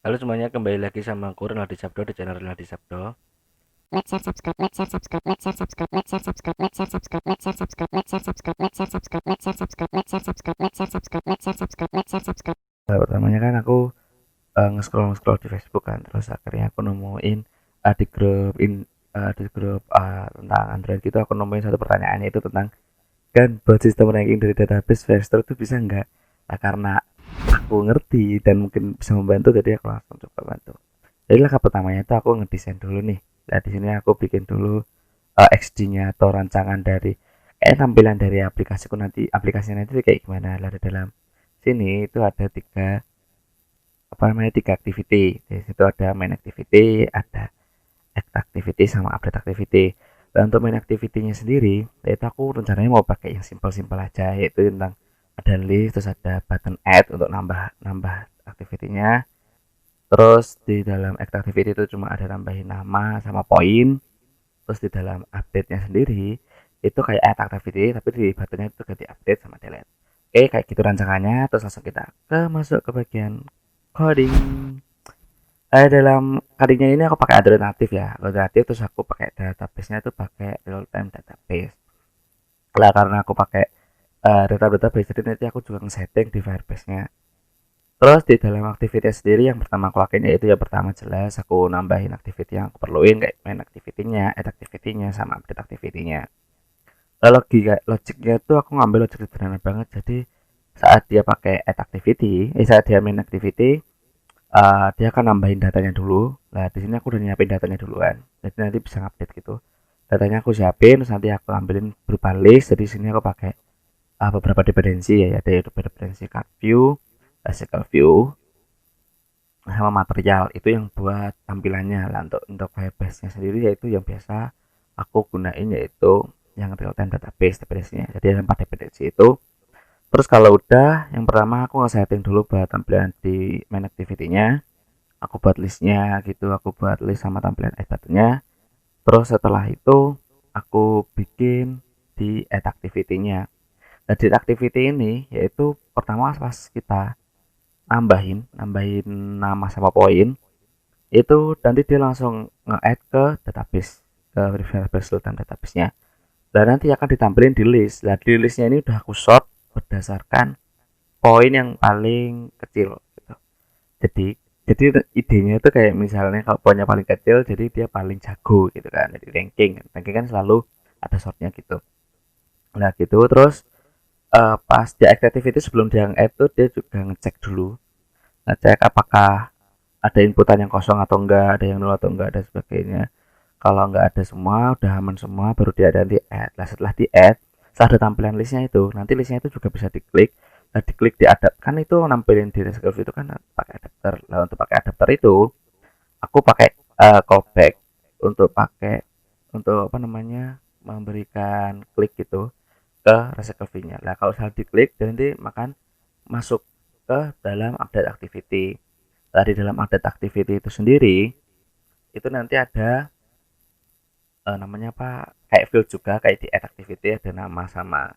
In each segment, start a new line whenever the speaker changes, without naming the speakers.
Halo semuanya, kembali lagi sama aku Renaldi Sabdo di channel Renaldi Sabdo.
Like, share, subscribe, like, share, subscribe, like, share, subscribe, like, share, subscribe, like, share, subscribe, like, share, subscribe, like, share, subscribe, like, share, subscribe, like, share, subscribe, like, share, subscribe, like, share, subscribe, like, share, subscribe, like, share, subscribe.
Pertamanya kan aku nge-scroll di Facebook kan, terus akhirnya aku nemuin di grup tentang Android gitu, aku nemuin satu pertanyaan yaitu tentang kan buat sistem ranking dari database Firestore itu bisa nggak? Nah, karena aku ngerti dan mungkin bisa membantu, jadi aku langsung coba bantu. Jadi langkah pertamanya itu aku ngedesain dulu nih. Nah, di sini aku bikin dulu XD-nya atau rancangan dari tampilan dari aplikasinya nanti kayak gimana lah. Di dalam sini itu ada tiga activity. Di situ ada main activity, ada act activity, sama update activity. Dan untuk main activity-nya sendiri, yaitu aku rencananya mau pakai yang simple-simple aja, yaitu tentang ada list, terus ada button add untuk nambah nambah activity-nya. Terus di dalam act activity itu cuma ada tambahin nama sama poin. Terus di dalam update-nya sendiri itu kayak add activity, tapi di buttonnya itu ganti update sama delete. Oke, kayak gitu rancangannya. Terus langsung kita masuk ke bagian coding. Dalam codingnya ini aku pakai Android native ya, Android native. Terus aku pakai database-nya itu pakai real time database lah, karena aku pakai database, jadi nanti aku juga nge-setting di Firebase-nya. Terus di dalam activity sendiri yang pertama aku lakuin yaitu yang pertama jelas aku nambahin activity yang aku perluin, kayak main activity-nya, add activity-nya, sama update activity-nya. Logiknya itu aku ngambil logik sederhana banget. Jadi saat dia main activity, dia akan nambahin datanya dulu. Nah, di sini aku udah nyiapin datanya duluan, jadi nanti bisa update gitu. Datanya aku siapin, terus nanti aku ambilin berupa list. Jadi di sini aku pakai beberapa dependensi ya, ada dependensi card view, cycle view, sama material itu yang buat tampilannya lah. Untuk Firebase nya sendiri yaitu yang biasa aku gunain, yaitu yang real time database nya. Jadi ada 4 dependensi itu. Terus kalau udah, yang pertama aku nge-setting dulu buat tampilan di main activity-nya. Aku buat listnya gitu, aku buat list sama tampilan add button-nya. Terus setelah itu aku bikin di add activity-nya. Nah, di activity ini yaitu pertama pas kita nambahin nambahin nama sama poin, itu nanti dia langsung nge-add ke database, ke database dan database-nya. Dan nanti akan ditampilin di list. Nah, di listnya ini udah aku sort berdasarkan poin yang paling kecil gitu. Jadi jadi idenya itu kayak misalnya kalau poinnya paling kecil, jadi dia paling jago gitu kan. Jadi ranking kan selalu ada sortnya gitu. Nah gitu. Terus pas dia activity sebelum dia nge-add tuh dia juga ngecek dulu, ngecek apakah ada inputan yang kosong atau enggak, ada yang nol atau enggak, dan sebagainya. Kalau enggak ada semua, udah aman semua, baru dia ada di add. Nah, setelah di add, setelah ada tampilan listnya itu, nanti listnya itu juga bisa diklik. Nah, diklik di adapt, kan itu nampilin di Rescue itu kan pakai adapter. Nah, untuk pakai adapter itu aku pakai callback untuk apa namanya, memberikan klik gitu ke Rescue nya. Nah, kalau salah diklik dan nanti makan masuk ke dalam update activity. Nah, di dalam update activity itu sendiri itu nanti ada namanya apa, kayak field juga, kayak di add activity ada nama sama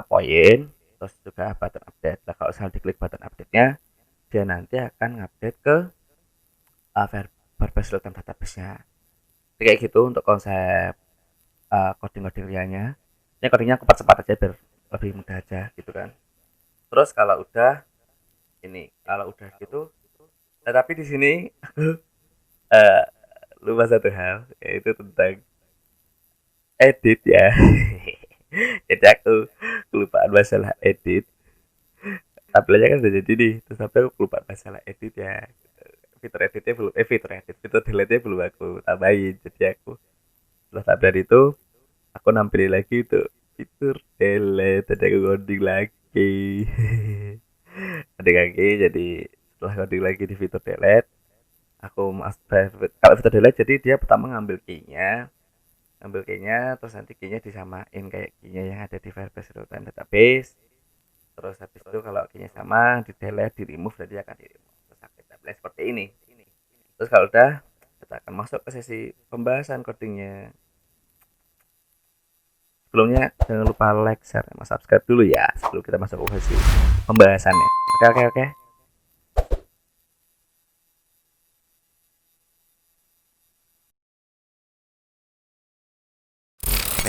poin. Terus juga button update. Nah, kalau misalnya diklik button update-nya, dia nanti akan ngupdate ke Firebase Real-Time Database-nya. Kayak gitu untuk konsep coding-coding realnya. Ini codingnya aku cepat aja biar lebih mudah aja gitu kan. Terus kalau udah gitu, nah tapi di sini aku uh, lupa satu hal, yaitu tentang edit ya. Jadi aku kelupaan masalah edit. Tampilannya kan udah jadi nih, terus tapi aku kelupaan masalah edit ya. Fitur delete-nya belum aku tambahin. Jadi aku setelah tambahan itu, aku nampilin lagi tuh fitur delete. Tadi aku coding lagi. Coding lagi, jadi setelah coding lagi di fitur delete, aku kalau fitur delete jadi dia pertama ngambil key-nya, terus nanti key-nya disamain kayak key-nya yang ada di Firebase Real Time Database. Terus habis itu kalau key-nya sama, di delete, di remove, jadi akan di remove. Terus aktif seperti ini. Terus kalau udah, kita akan masuk ke sesi pembahasan codingnya. Sebelumnya jangan lupa like, share, sama subscribe dulu ya sebelum kita masuk ke sesi pembahasannya. Oke, oke, oke.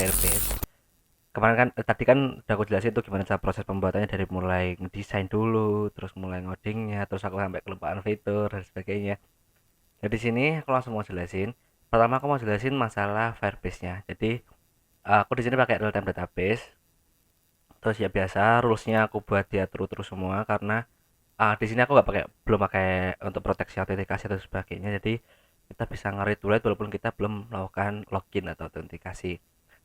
Firebase. Kemarin kan tadi kan udah aku jelasin tuh gimana cara proses pembuatannya dari mulai ngedesain dulu, terus mulai ngodingnya, terus aku sampai kelupaan fitur dan sebagainya. Nah, di sini aku langsung mau jelasin. Pertama aku mau jelasin masalah Firebase-nya. Jadi aku di sini pakai real time database. Terus ya biasa rules-nya aku buat diatur terus semua karena di sini aku nggak pakai belum pakai untuk proteksi autentikasi atau sebagainya. Jadi kita bisa nge-read write walaupun kita belum melakukan login atau autentikasi.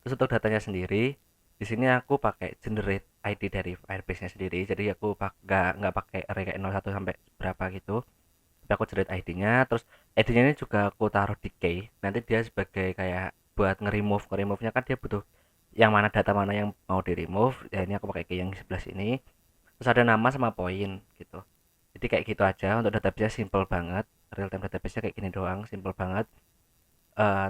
Terus untuk datanya sendiri, di sini aku pakai generate ID dari Firebase-nya sendiri. Jadi aku nggak pakai array kayak 01 sampai berapa gitu. Tapi aku generate ID-nya, terus ID-nya ini juga aku taruh di key. Nanti dia sebagai kayak buat nge-remove-nya kan dia butuh yang mana data mana yang mau di remove. Ya ini aku pakai key yang di sebelah sini. Terus ada nama sama poin gitu. Jadi kayak gitu aja untuk database simple banget. Real time database kayak gini doang, simple banget.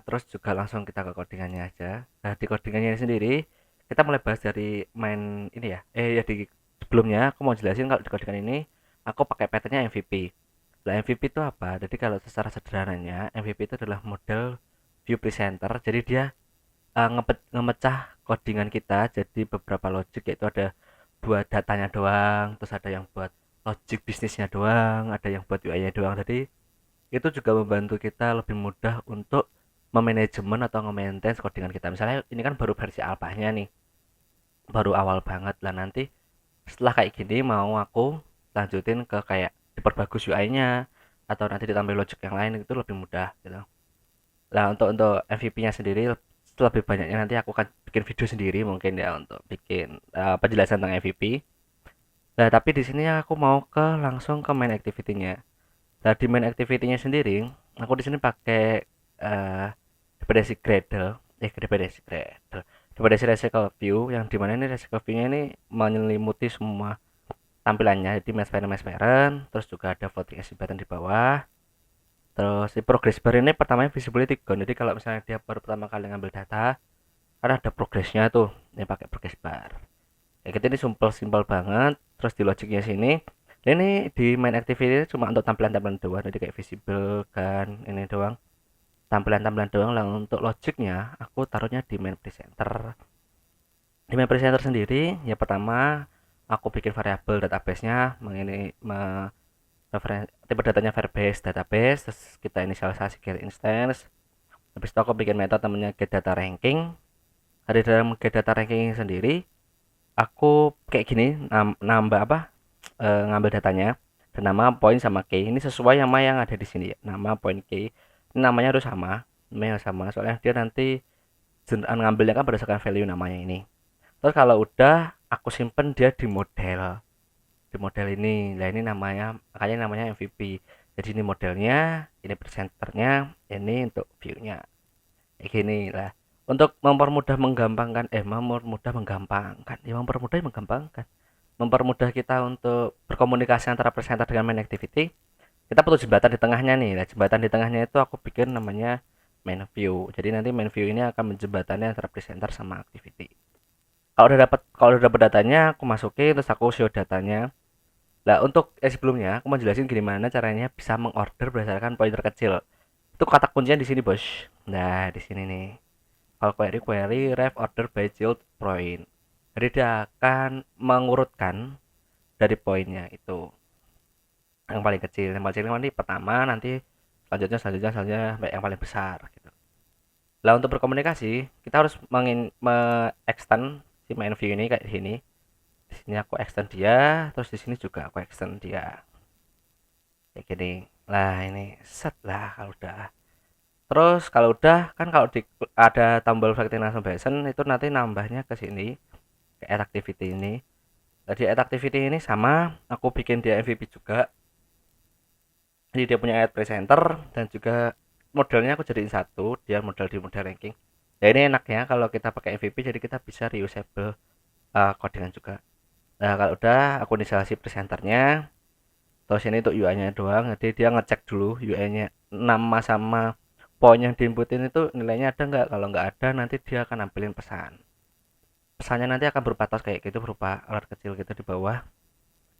Terus juga langsung kita ke codingannya aja. Nah, di codingannya sendiri kita mulai bahas dari main ini ya. Ya di sebelumnya aku mau jelasin kalau di codingan ini aku pakai patternnya MVP. Nah, MVP itu apa? Jadi kalau secara sederhananya MVP itu adalah model view presenter. Jadi dia ngemecah codingan kita jadi beberapa logic, yaitu ada buat datanya doang, terus ada yang buat logic bisnisnya doang, ada yang buat UI-nya doang. Jadi itu juga membantu kita lebih mudah untuk memanajemen atau nge-maintain codingan kita. Misalnya ini kan baru versi alpha-nya nih, baru awal banget lah. Nanti setelah kayak gini mau aku lanjutin ke kayak diperbagus UI-nya atau nanti ditambah logic yang lain, itu lebih mudah gitu. Nah, untuk MVP-nya sendiri lebih banyaknya nanti aku akan bikin video sendiri mungkin ya untuk bikin penjelasan tentang MVP. Nah, tapi di sini aku mau langsung ke main activity-nya. Nah, di main activity-nya sendiri, aku di sini pakai uh, dependency Gradle, dependency Recycle View, yang dimana ini Recycle View-nya ini menyelimuti semua tampilannya. Jadi match parent, terus juga ada floating edge button di bawah. Terus di progress bar ini pertamanya visibility gone. Jadi kalau misalnya dia baru pertama kali ngambil data, kan ada progressnya tuh, ini pakai progress bar. Ya gitu, ini simple banget. Terus di logiknya sini, ini di main activity ini cuma untuk tampilan-tampilan doang, jadi kayak visible kan ini doang, tampilan-tampilan doang lah. Untuk logiknya aku taruhnya di main presenter. Di main presenter sendiri ya pertama aku bikin variabel database-nya mengenai tipe datanya Firebase database, terus kita inisialisasi get instance. Habis itu aku bikin metode namanya get data ranking. Ada dalam get data ranking sendiri aku kayak gini nambah apa, ngambil datanya dan nama poin sama key ini sesuai sama yang ada di sini ya. Nama poin key ini namanya harus sama, namanya harus sama soalnya dia nanti ngambilnya kan berdasarkan value namanya ini. Terus kalau udah aku simpen dia di model ini. Nah, ini namanya, makanya namanya MVP. Jadi ini modelnya, ini presenternya, ini untuk view-nya. Kayak gini lah. Untuk mempermudah kita untuk berkomunikasi antara presenter dengan main activity, kita perlu jembatan di tengahnya nih. Nah, jembatan di tengahnya itu aku bikin namanya main view. Jadi nanti main view ini akan menjembatani antara presenter sama activity. Kalau udah dapat datanya, aku masukin terus aku show datanya. Nah, untuk sebelumnya aku mau jelasin gimana caranya bisa mengorder berdasarkan poin terkecil. Itu kata kuncinya di sini, Bos. Nah, di sini nih. Kalau query ref order by child point. Jadi dia akan mengurutkan dari poinnya itu. Yang paling kecil, yang paling kecil nanti pertama, nanti selanjutnya sampai yang paling besar gitu. Lah untuk berkomunikasi, kita harus extend si main view ini kayak gini. Di sini aku extend dia, terus di sini juga aku extend dia. Kayak gini. Lah ini set lah kalau udah. Terus kalau udah kan kalau ada tombol Vector langsung Bison itu nanti nambahnya ke sini ke add activity ini. Jadi add activity ini sama aku bikin dia MVP juga. Jadi dia punya add presenter dan juga modelnya aku jadiin satu, dia model di model ranking. Ya ini enaknya kalau kita pakai MVP jadi kita bisa reusable codingan juga. Nah, kalau udah aku inisialisasi presenternya, terus ini untuk UI-nya doang. Jadi dia ngecek dulu UI-nya nama sama poin yang diinputin itu nilainya ada nggak. Kalau nggak ada nanti dia akan nampilin pesannya nanti akan berupa tos kayak gitu, berupa alert kecil gitu di bawah.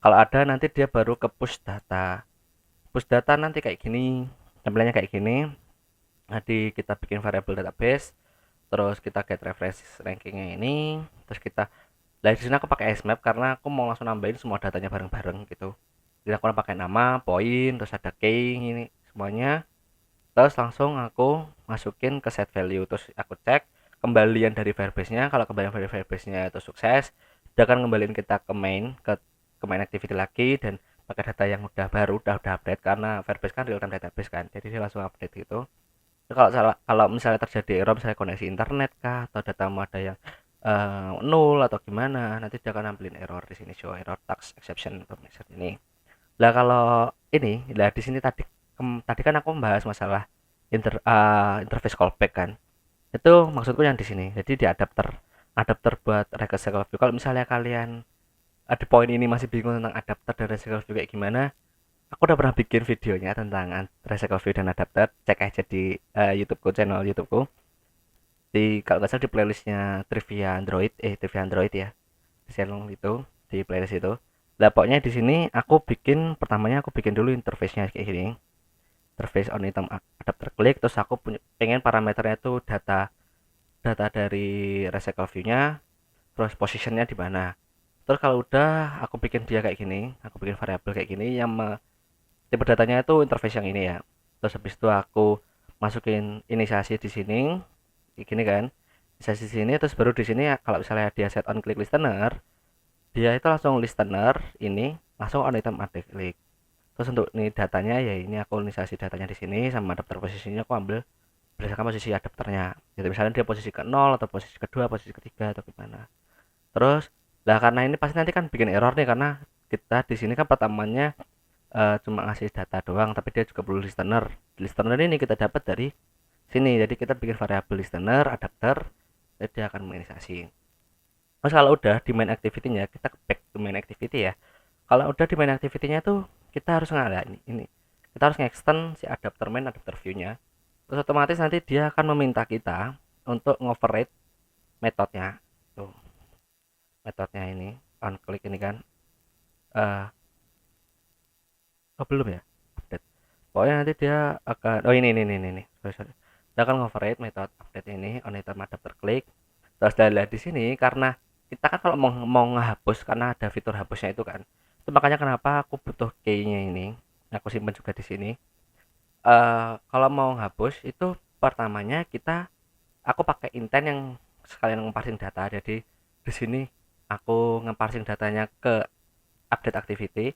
Kalau ada nanti dia baru ke push data nanti kayak gini, tampilannya kayak gini. Nanti kita bikin variabel database, terus kita get refresh rankingnya ini, terus kita di sini aku pakai Smap karena aku mau langsung nambahin semua datanya bareng-bareng gitu. Jadi aku pakai nama, poin, terus ada key ini semuanya. Terus langsung aku masukin ke set value, terus aku cek kembalian dari Firebase-nya. Kalau kembalian dari Firebase-nya itu sukses, dia akan kembaliin kita ke main activity lagi dan pakai data yang udah baru, udah update karena Firebase kan real time database kan. Jadi dia langsung update gitu. Kalau misalnya terjadi error, misalnya koneksi internet kah atau datamu ada yang nol atau gimana, nanti dia akan nampilin error di sini, show error tax exception information ini. Lah kalau ini, lah di sini tadi kan aku membahas masalah interface callback kan. Itu maksudku yang di sini. Jadi di adapter buat recursive view. Kalau misalnya kalian ada poin ini masih bingung tentang adapter dan recursive view kayak gimana, aku udah pernah bikin videonya tentang recursive view dan adapter. Cek aja di YouTubeku, channel YouTubeku. Di kalau nggak salah di playlistnya Trivia Android ya. Di channel itu, di playlist itu. Lah pokoknya di sini aku bikin dulu interface-nya kayak gini. Interface on item adapter klik, terus aku pengen parameternya itu data data dari recycle view-nya, terus positionnya di mana. Terus kalau udah aku bikin dia kayak gini, aku bikin variabel kayak gini yang tipe datanya itu interface yang ini ya. Terus habis itu aku masukin inisiasi di sini, kayak gini kan. Inisiasi di sini, terus baru di sini kalau misalnya dia set on click listener, dia itu langsung listener ini langsung on item ada klik. Terus untuk ini datanya ya ini aku inisiasi datanya di sini sama adapter posisinya aku ambil berdasarkan posisi adapternya. Jadi misalnya dia posisi ke 0 atau posisi kedua, posisi ketiga atau gimana. Terus lah karena ini pasti nanti kan bikin error nih karena kita di sini kan pertamanya cuma ngasih data doang tapi dia juga perlu listener. Listener ini kita dapat dari sini. Jadi kita bikin variabel listener, adapter, jadi dia akan menginisiasi. Terus kalau udah di main activity-nya, kita back to main activity ya. Kalau udah di main activity-nya tuh kita harus ini. Kita harus nge-extend si adapter main, adapter view-nya. Terus otomatis nanti dia akan meminta kita untuk ngoverride metodenya. Tuh, metodenya ini on click ini kan. eh oh belum ya? Update. Pokoknya nanti dia akan ini. Sorry. Dia akan ngoverride metode update ini on item adapter click. Terus dari di sini karena kita kan kalau mau ngehapus karena ada fitur hapusnya itu kan. Itu makanya kenapa aku butuh key-nya ini. Aku simpan juga di sini. Kalau mau hapus itu pertamanya aku pakai intent yang sekalian ngeparsing data. Jadi di sini aku ngeparsing datanya ke update activity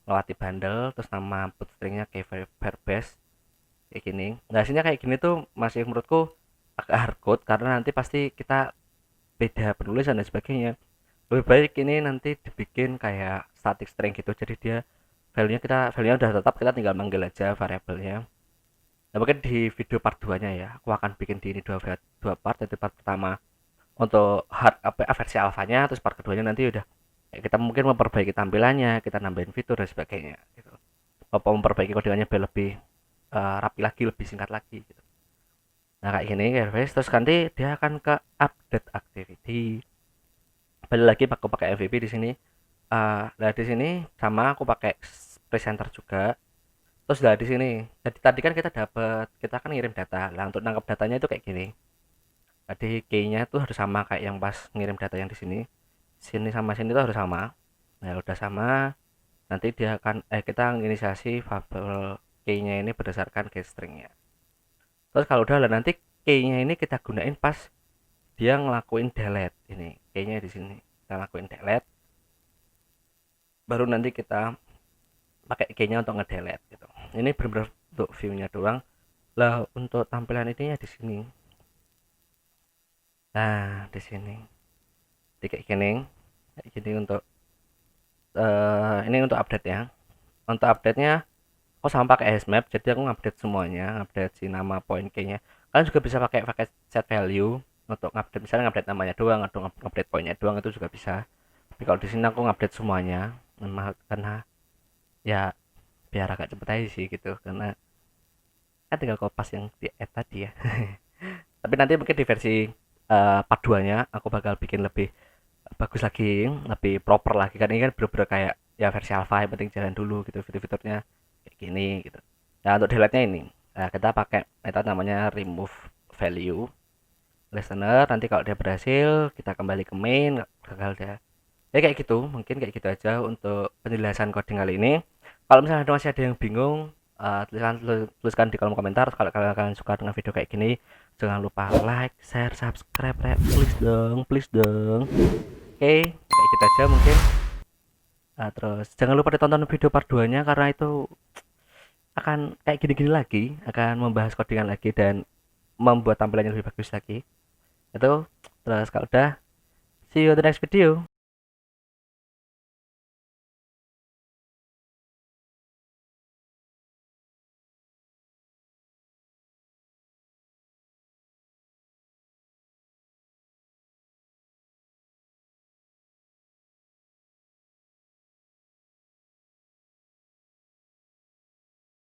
lewat bundle terus nama put stringnya kayak Firebase kayak gini. Nah hasilnya kayak gini tuh masih menurutku agak hardcode karena nanti pasti kita beda penulisan dan sebagainya. Lebih baik ini nanti dibikin kayak static string gitu, jadi dia value-nya udah tetap, kita tinggal manggil aja variabelnya. Nah mungkin di video part 2 nya ya aku akan bikin di ini dua part. Jadi part pertama untuk versi alfanya, terus part keduanya nanti udah kita mungkin memperbaiki tampilannya, kita nambahin fitur dan sebagainya gitu. Apa memperbaiki kodenya biar lebih rapi lagi, lebih singkat lagi gitu. Nah kayak gini guys, terus nanti dia akan ke update activity. Balik lagi aku pakai MVP di sini. Nah di sini sama aku pakai presenter juga. Terus lah di sini, jadi tadi kan kita kan ngirim data. Lah untuk nangkap datanya itu kayak gini. Tadi key-nya tuh harus sama kayak yang pas ngirim data yang di sini. Sini sama sini tuh harus sama. Nah udah sama, nanti dia akan kita inisiasi variabel key-nya ini berdasarkan case string-nya. Terus kalau udah lah nanti key-nya ini kita gunain pas dia ngelakuin delete ini. Key-nya di sini. Kita lakuin delete. Baru nanti kita pakai key-nya untuk ngedelete gitu. Ini benar-benar untuk view-nya doang. Lah untuk tampilan ininya di sini. Nah, di sini. Di kayak gini. Kayak gini untuk ini untuk update ya. Untuk update-nya aku sama pakai Smap, jadi aku ngupdate semuanya, update si nama point key-nya. Kalian juga bisa pakai set value untuk ngupdate, misalnya ngupdate namanya doang atau ngupdate poinnya doang itu juga bisa. Tapi kalau di sini aku ngupdate semuanya, karena ya biar agak cepet aja sih gitu, karena kan tinggal kopas yang di add tadi ya. Tapi nanti mungkin di versi part 2 nya aku bakal bikin lebih bagus lagi, lebih proper lagi kan. Ini kan bener-bener kayak ya versi alpha, yang penting jalan dulu gitu, fitur-fiturnya kayak gini gitu. Nah untuk delete nya ini kita pakai metode namanya remove value. listener. Nanti kalau dia berhasil kita kembali ke main, gagal dia ya kayak gitu. Mungkin kayak gitu aja untuk penjelasan coding kali ini. Kalau misalnya masih ada yang bingung, tuliskan di kolom komentar. Kalau kalian suka dengan video kayak gini, jangan lupa like, share, subscribe, please dong. Oke, kayak gitu aja mungkin. Terus jangan lupa ditonton video part 2 nya, karena itu akan kayak gini-gini lagi, akan membahas codingan lagi dan membuat tampilannya lebih bagus lagi itu. Terus kalau udah, see you on the next video.